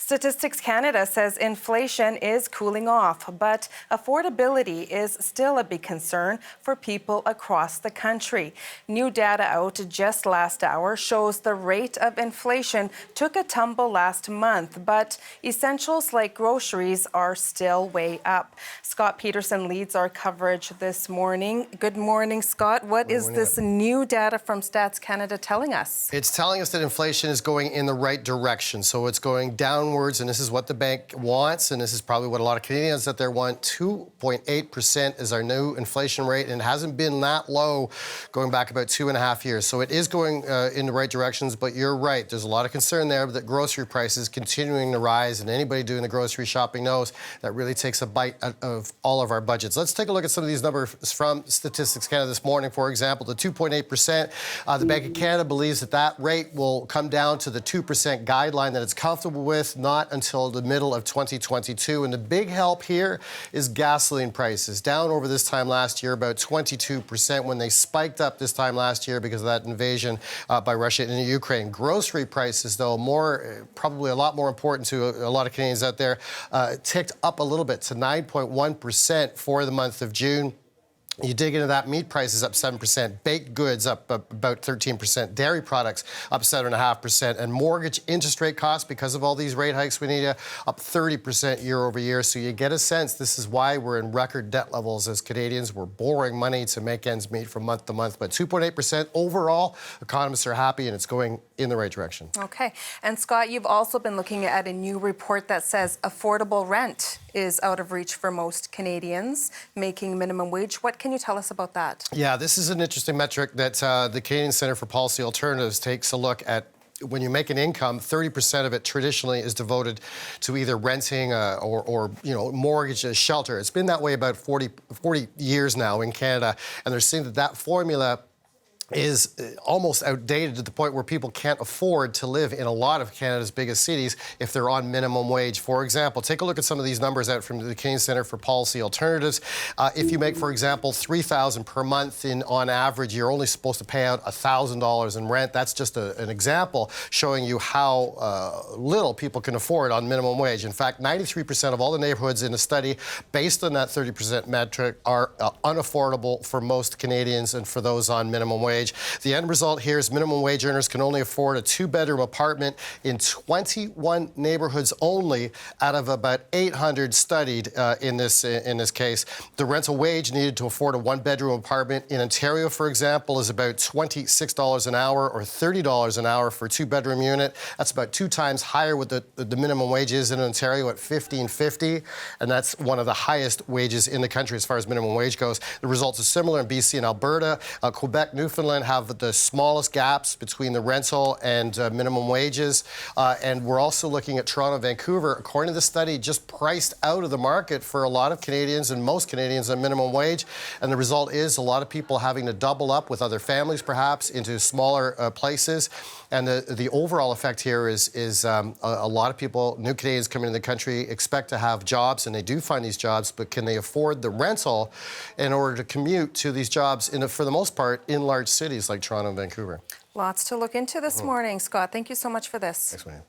Statistics Canada says inflation is cooling off, but affordability is still a big concern for people across the country. New data out just last hour shows the rate of inflation took a tumble last month, but essentials like groceries are still way up. Scott Peterson leads our coverage this morning. Good morning, Scott. What is this new data from Stats Canada telling us? It's telling us that inflation is going in the right direction. So it's going downwards, and this is what the bank wants, and this is probably what a lot of Canadians out there want. 2.8% is our new inflation rate, and it hasn't been that low going back about 2.5 years. So it is going in the right directions, but you're right. There's a lot of concern there that grocery prices continuing to rise, and anybody doing the grocery shopping knows that really takes a bite out of all of our budgets. Let's take a look at some of these numbers from Statistics Canada this morning. For example, the 2.8%, the Bank of Canada believes that that rate will come down to the 2% guideline that it's comfortable with, not until the middle of 2022. And the big help here is gasoline prices, down over this time last year about 22% when they spiked up this time last year because of that invasion by Russia into Ukraine. Grocery prices, though, probably a lot more important to a lot of Canadians out there, ticked up a little bit to 9.1% for the month of June. You dig into that, meat prices up 7%, baked goods up about 13%, dairy products up 7.5%, and mortgage interest rate costs, because of all these rate hikes we need, up 30% year over year. So you get a sense this is why we're in record debt levels as Canadians. We're borrowing money to make ends meet from month to month. But 2.8% overall, economists are happy, and it's going in the right direction. Okay. And Scott, you've also been looking at a new report that says affordable rent is out of reach for most Canadians, making minimum wage. What can you tell us about that? Yeah, this is an interesting metric that the Canadian Centre for Policy Alternatives takes a look at. When you make an income, 30% of it traditionally is devoted to either renting or mortgage, shelter. It's been that way about 40 years now in Canada, and they're seeing that formula is almost outdated to the point where people can't afford to live in a lot of Canada's biggest cities if they're on minimum wage. For example, take a look at some of these numbers out from the Canadian Centre for Policy Alternatives. If you make, for example, $3,000 per month on average, you're only supposed to pay out $1,000 in rent. That's just an example showing you how little people can afford on minimum wage. In fact, 93% of all the neighborhoods in the study, based on that 30% metric, are unaffordable for most Canadians and for those on minimum wage. The end result here is minimum wage earners can only afford a 2-bedroom apartment in 21 neighborhoods only out of about 800 studied in this case. The rental wage needed to afford a 1-bedroom apartment in Ontario, for example, is about $26 an hour or $30 an hour for a 2-bedroom unit. That's about 2 times higher what the minimum wage is in Ontario at $15.50, and that's one of the highest wages in the country as far as minimum wage goes. The results are similar in BC and Alberta. Quebec, Newfoundland have the smallest gaps between the rental and minimum wages. And we're also looking at Toronto and Vancouver, according to the study, just priced out of the market for a lot of Canadians and most Canadians on minimum wage. And the result is a lot of people having to double up with other families, perhaps, into smaller places. And the overall effect here is a lot of people, new Canadians coming into the country, expect to have jobs, and they do find these jobs, but can they afford the rental in order to commute to these jobs, for the most part, in large cities like Toronto and Vancouver? Lots to look into this morning, Scott. Thank you so much for this. Thanks, man.